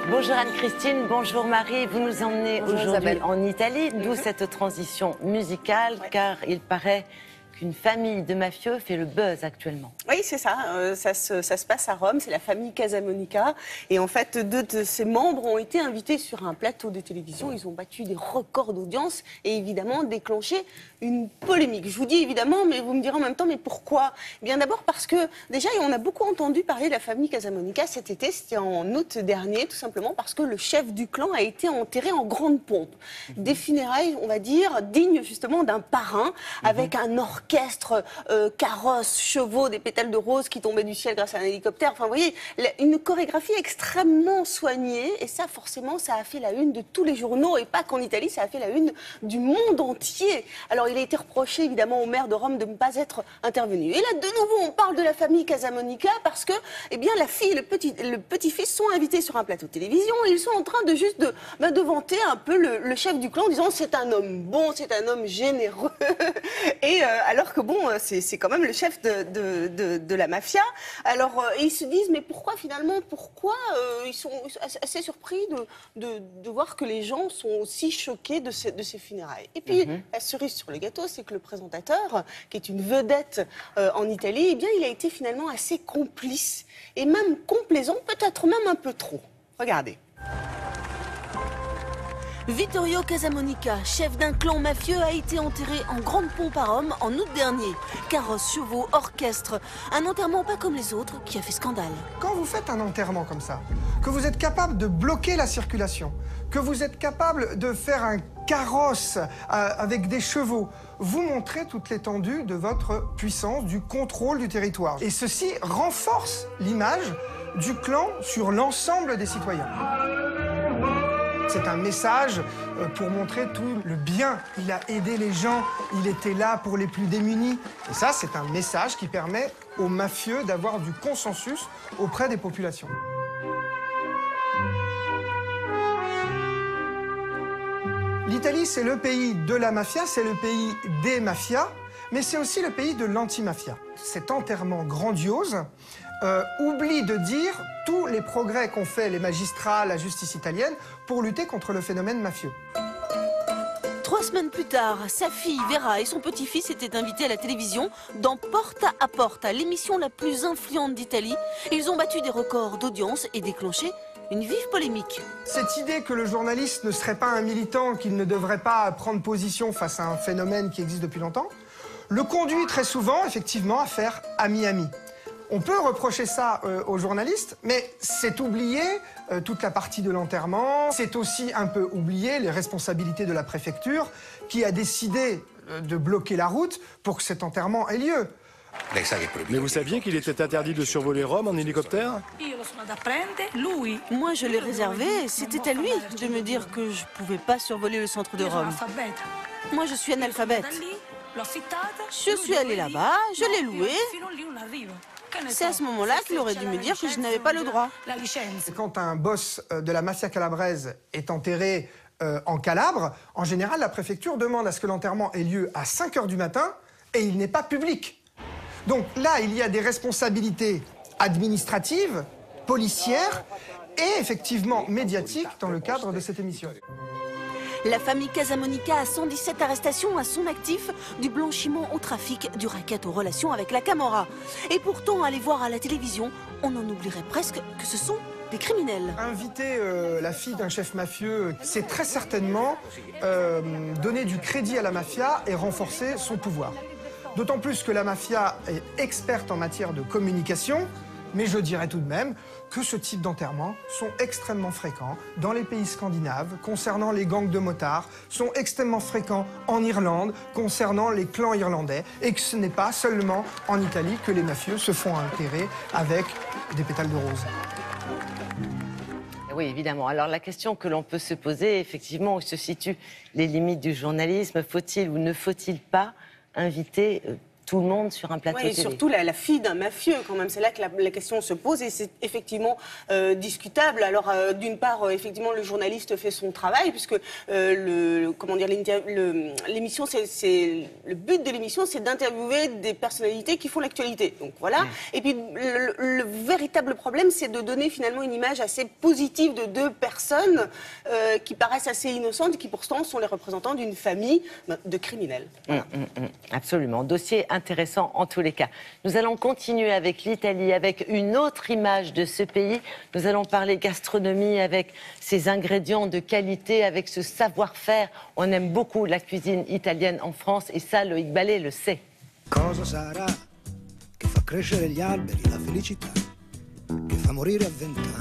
Bonjour Anne-Christine, bonjour Marie. Vous nous emmenez aujourd'hui en Italie, d'où cette transition musicale, car il paraît qu'une famille de mafieux fait le buzz actuellement. Oui, c'est ça. Ça se passe à Rome. C'est la famille Casamonica. Et en fait, deux de ses membres ont été invités sur un plateau de télévision. Ils ont battu des records d'audience et évidemment déclenché une polémique. Je vous dis évidemment, mais vous me direz en même temps, mais pourquoi? Eh bien d'abord parce que déjà, on a beaucoup entendu parler de la famille Casamonica cet été. C'était en août dernier, tout simplement parce que le chef du clan a été enterré en grande pompe. Des funérailles, on va dire, dignes justement d'un parrain, avec un orchestre, carrosse, chevaux, des pétales de rose qui tombaient du ciel grâce à un hélicoptère. Enfin, vous voyez, une chorégraphie extrêmement soignée. Et ça, forcément, ça a fait la une de tous les journaux. Et pas qu'en Italie, ça a fait la une du monde entier. Alors, il a été reproché, évidemment, au maire de Rome de ne pas être intervenu. Et là, de nouveau, on parle de la famille Casamonica parce que, eh bien, la fille et le petit-fils sont invités sur un plateau de télévision. Et ils sont en train de juste de vanter un peu le chef du clan en disant c'est un homme bon, c'est un homme généreux. Et alors que bon, c'est quand même le chef de la mafia. Alors ils se disent mais pourquoi finalement, ils sont assez surpris de voir que les gens sont aussi choqués de ces funérailles. Et puis la cerise sur le gâteau, c'est que le présentateur, qui est une vedette en Italie, eh bien il a été finalement assez complice et même complaisant, peut-être même un peu trop. Regardez. Vittorio Casamonica, chef d'un clan mafieux, a été enterré en grande pompe à Rome en août dernier. Carrosse, chevaux, orchestre. Un enterrement pas comme les autres qui a fait scandale. Quand vous faites un enterrement comme ça, que vous êtes capable de bloquer la circulation, que vous êtes capable de faire un carrosse avec des chevaux, vous montrez toute l'étendue de votre puissance, du contrôle du territoire. Et ceci renforce l'image du clan sur l'ensemble des citoyens. C'est un message pour montrer tout le bien. Il a aidé les gens, il était là pour les plus démunis. Et ça, c'est un message qui permet aux mafieux d'avoir du consensus auprès des populations. L'Italie, c'est le pays de la mafia, c'est le pays des mafias, mais c'est aussi le pays de l'anti-mafia. Cet enterrement grandiose oublie de dire tous les progrès qu'ont fait les magistrats, la justice italienne, pour lutter contre le phénomène mafieux. 3 semaines plus tard, sa fille Vera et son petit-fils étaient invités à la télévision dans Porta a Porta, l'émission la plus influente d'Italie. Ils ont battu des records d'audience et déclenché une vive polémique. Cette idée que le journaliste ne serait pas un militant, qu'il ne devrait pas prendre position face à un phénomène qui existe depuis longtemps, le conduit très souvent, effectivement, à faire ami-ami. On peut reprocher ça aux journalistes, mais c'est oublier toute la partie de l'enterrement. C'est aussi un peu oublier les responsabilités de la préfecture qui a décidé de bloquer la route pour que cet enterrement ait lieu. Mais vous saviez qu'il était interdit de survoler Rome en hélicoptère? Moi, je l'ai réservé. C'était à lui de me dire que je pouvais pas survoler le centre de Rome. Moi, je suis analphabète. Je suis allée là-bas, je l'ai loué. C'est à ce moment-là qu'il aurait dû me dire que je n'avais pas le droit. Quand un boss de la mafia calabraise est enterré en Calabre, en général, la préfecture demande à ce que l'enterrement ait lieu à 5 h du matin et il n'est pas public. Donc là, il y a des responsabilités administratives, policières et effectivement médiatiques dans le cadre de cette émission. La famille Casamonica a 117 arrestations à son actif, du blanchiment au trafic, du racket aux relations avec la Camorra. Et pourtant, à les voir à la télévision, on en oublierait presque que ce sont des criminels. Inviter la fille d'un chef mafieux, c'est très certainement donner du crédit à la mafia et renforcer son pouvoir. D'autant plus que la mafia est experte en matière de communication, mais je dirais tout de même que ce type d'enterrements sont extrêmement fréquents dans les pays scandinaves concernant les gangs de motards, sont extrêmement fréquents en Irlande concernant les clans irlandais, et que ce n'est pas seulement en Italie que les mafieux se font enterrer avec des pétales de rose. Oui, évidemment. Alors la question que l'on peut se poser, effectivement, où se situent les limites du journalisme, faut-il ou ne faut-il pas inviter tout le monde sur un plateau télé. Et surtout la fille d'un mafieux, quand même. C'est là que la question se pose et c'est effectivement discutable. Alors, d'une part, effectivement, le journaliste fait son travail, puisque le but de l'émission, c'est d'interviewer des personnalités qui font l'actualité. Donc voilà. Et puis, le véritable problème, c'est de donner finalement une image assez positive de deux personnes qui paraissent assez innocentes et qui pourtant sont les représentants d'une famille de criminels. Voilà. Absolument. Dossier intéressant en tous les cas. Nous allons continuer avec l'Italie, avec une autre image de ce pays. Nous allons parler gastronomie avec ses ingrédients de qualité, avec ce savoir-faire. On aime beaucoup la cuisine italienne en France et ça, Loïc Ballet le sait. Cosa sarà che fa crescere gli alberi, la felicità, che fa morire a 20 anni?